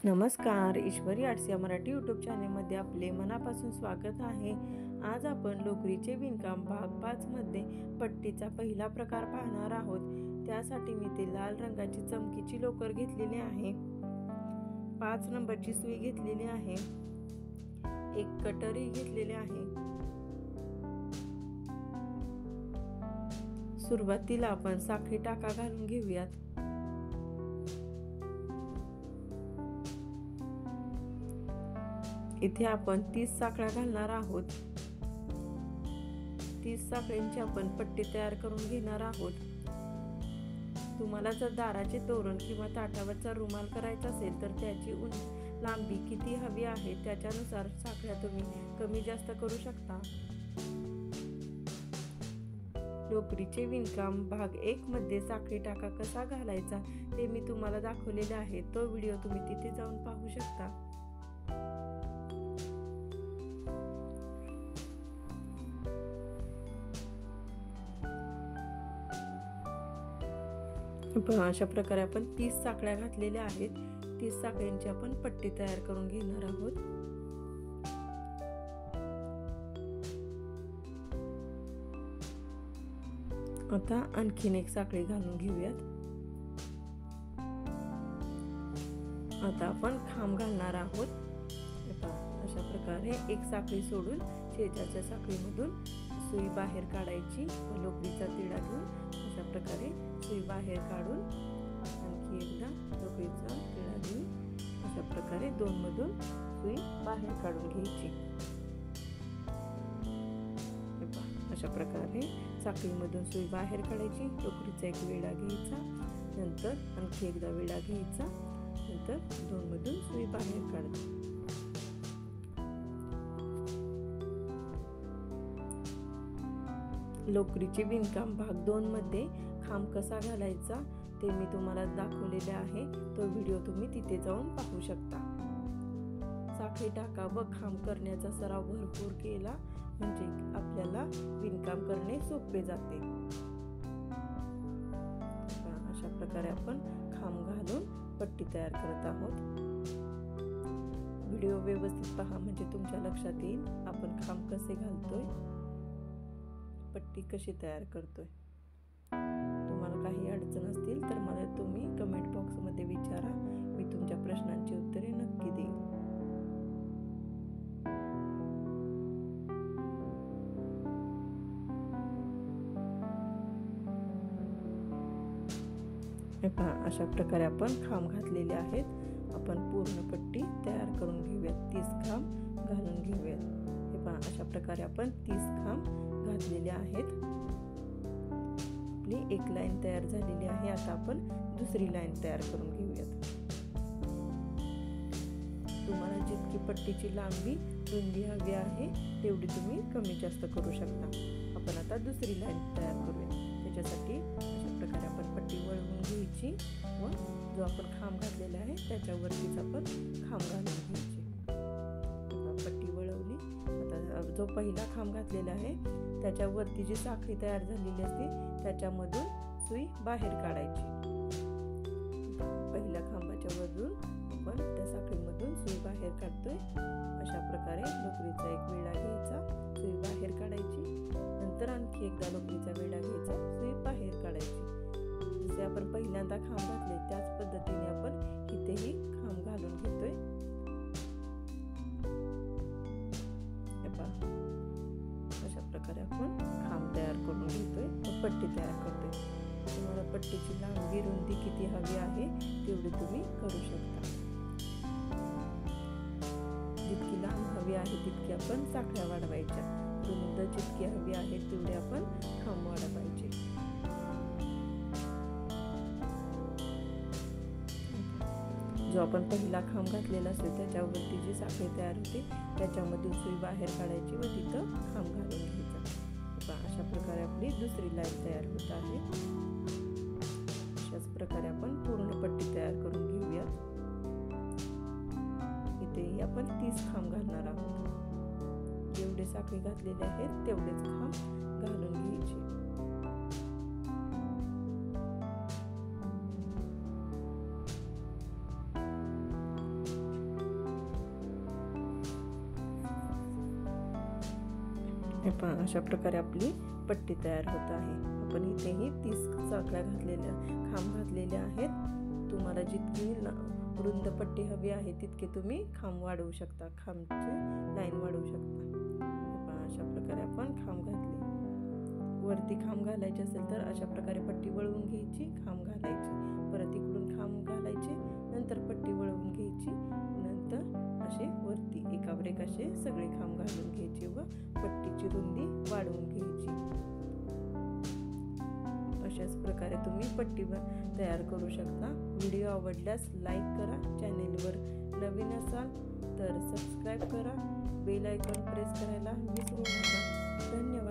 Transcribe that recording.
नमस्कार, ईश्वरी आर्ट्स या मराठी यूट्यूब चॅनलमध्ये आपले मनापासून स्वागत आहे। आज आपण लोकरीचे विणकाम भाग 5 मध्ये पट्टीचा पहिला प्रकार पाहणार आहोत। त्यासाठी मी ते लाल रंगाची चमकीची लोकर घेतलेली आहे, 5 नंबरची सुई घेतलेली आहे, एक कटोरी घेतलेली आहे। सुरुवातीला आपण साखळी टाका घालून घेऊयात। इथे आपण 30 साखळ्या घालणार आहोत। 30 साखळ्यांची आपण पट्टी तयार करून घेणार आहोत। तुम्हाला जर दाराचे तोरण किंवा ताटावरचा रुमाल करायचा असेल तर त्याची लांबी किती हवी आहे त्याच्यानुसार साखळ्या तुम्ही कमी जास्त करू शकता। लोकरीचे विणकाम भाग 1 मध्ये साखळी टाका कसा घालायचा ते मी तुम्हाला दाखवलेले आहे। तो व्हिडिओ तुम्ही तिथे जाऊन पाहू शकता। अशा प्रकारे आपण 30 साखळ्या घातलेल्या आहेत। 30 साखळ्यांची आपण पट्टी तयार करून घेणार आहोत। आता आणखीन एक साखळी घालून घेऊयात। आता आपण खांब घालणार आहोत। अशा प्रकारे एक साखळी सोडून शेजारच्या साखळीमधून सुई बाहेर काढायची व लोकरीचा तिडा घेऊन अशा प्रकारे सुई बाहेर काढून आणखी एकदा लोकरीचा तिडा घेऊन अशा प्रकारे दोन मधून सुई बाहेर काढून घ्यायची। अशा प्रकारे साखळीमधून सुई बाहेर काढायची, लोकरीचा एक विडा घ्यायचा, नंतर आणखी एकदा विडा घ्यायचा, नंतर दोन मधून सुई बाहेर काढायची। लोकरीचे विणकाम भाग 2 मध्ये खांब कसा घालायचा ते मी तुम्हाला दाखवलेले आहे। तो व्हिडिओ तुम्ही तिथे जाऊन पाहू शकता। साखळी टाका व खांब करण्याचा सराव भरपूर केला म्हणजे आपल्याला विणकाम करणे सोपे जाते। अशा प्रकारे आपण खांब घालून पट्टी तयार करत आहोत। व्हिडिओ व्यवस्थित पहा म्हणजे तुमच्या लक्षात येईल आपण खांब कसे घालतोय, पट्टी कशी तयार करतोय। तुम्हाला काही अडचण असतील तर मला तुम्ही कमेंट बॉक्स मध्ये विचारा, मी तुमच्या प्रश्नांची उत्तरे नक्की देईन। अशा प्रकारे आपण खांब घातलेले आहेत। आपण पूर्ण पट्टी तयार करून घेऊयात, 30 खांब घालून घेऊयात। अशा प्रकारे आपण 30 खांब घातलेले आहेत। आपली एक लाईन तयार झालेली आहे। आता आपण दुसरी लाईन तयार करून घेऊयात। तुम्हाला जितकी पट्टीची लांबी रुंदी हवी आहे तेवढी तुम्ही कमी जास्त करू शकता। आपण आता दुसरी लाईन तयार करूया। त्याच्यासाठी अशा प्रकारे आपण पट्टी वळवून घ्यायची व जो आपण खांब घातलेला आहे त्याच्यावरतीच आपण खांब घालून घ्यायची। पट्टी वळवली। आता जो पहिला खांब घातलेला आहे त्याच्यावरती जी साखळी तयार झालेली असते त्याच्यामधून सुई बाहेर काढायची। पहिल्या खांबाच्या वरून आपण त्या साखळीमधून सुई बाहेर काढतोय। अशा प्रकारे लोकरीचा एक विडा घ्यायचा, सुई बाहेर काढायची, नंतर आणखी एकदा लोकरीचा विडा घ्यायचा, सुई बाहेर काढायची। जसे आपण पहिल्यांदा खांब घातले त्याच पद्धतीने आपण इथेही खांब घालून घेतोय। अशा प्रकारे आपण खांब तयार करून घेतोय व पट्टी तयार करतोय। तुम्हाला पट्टीची लांबी रुंदी किती हवी आहे तेवढी तुम्ही करू शकता। जितकी लांब हवी आहे तितकी आपण साखळ्या वाढवायच्या, रुंद जितकी हवी आहे तेवढे आपण खांब वाढवायचे। जो आपण पहिला खांब घातलेला असेल त्याच्यावरती जी साखळी तयार होते त्याच्यामधून सुई बाहेर काढायची व तिथं खांब घालून घ्यायचा। अशा प्रकारे आपली दुसरी लाईन तयार होत आहे। अशाच प्रकारे आपण पूर्ण पट्टी तयार करून घेऊयात। इथेही आपण 30 खांब घालणार आहोत। जेवढे साखळी घातलेले आहेत तेवढेच खांब घालून घ्यायचे। हे पहा, अशा प्रकारे आपली पट्टी तयार होत आहे. आपण इथेही 30 साखळ्या घातलेल्या खांब घातलेले आहेत. तुम्हाला जितकी रुंद पट्टी हवी आहे तितके तुम्ही खांब वाढवू शकता, खांबची लाईन वाढवू शकता. हे पहा, अशा प्रकारे आपण खांब घातले. वरती खांब घालायचे असेल तर अशा प्रकारे पट्टी वळवून घ्यायची, खांब घालायची, परत इकडून खांब घालायचे, नंतर पट्टी वळवून घ्यायची, नंतर असे वरती एकावर एक असे सगळे खांब घालून घ्यायचे व पट्टीची रुंदी वाढवून घ्यायची. अशाच प्रकारे तुम्ही पट्टी तयार करू शकता. व्हिडिओ आवडल्यास लाईक करा, चॅनेलवर नवीन असाल तर सबस्क्राईब करा, बेल आयकॉन प्रेस करायला विसरू नका. धन्यवाद.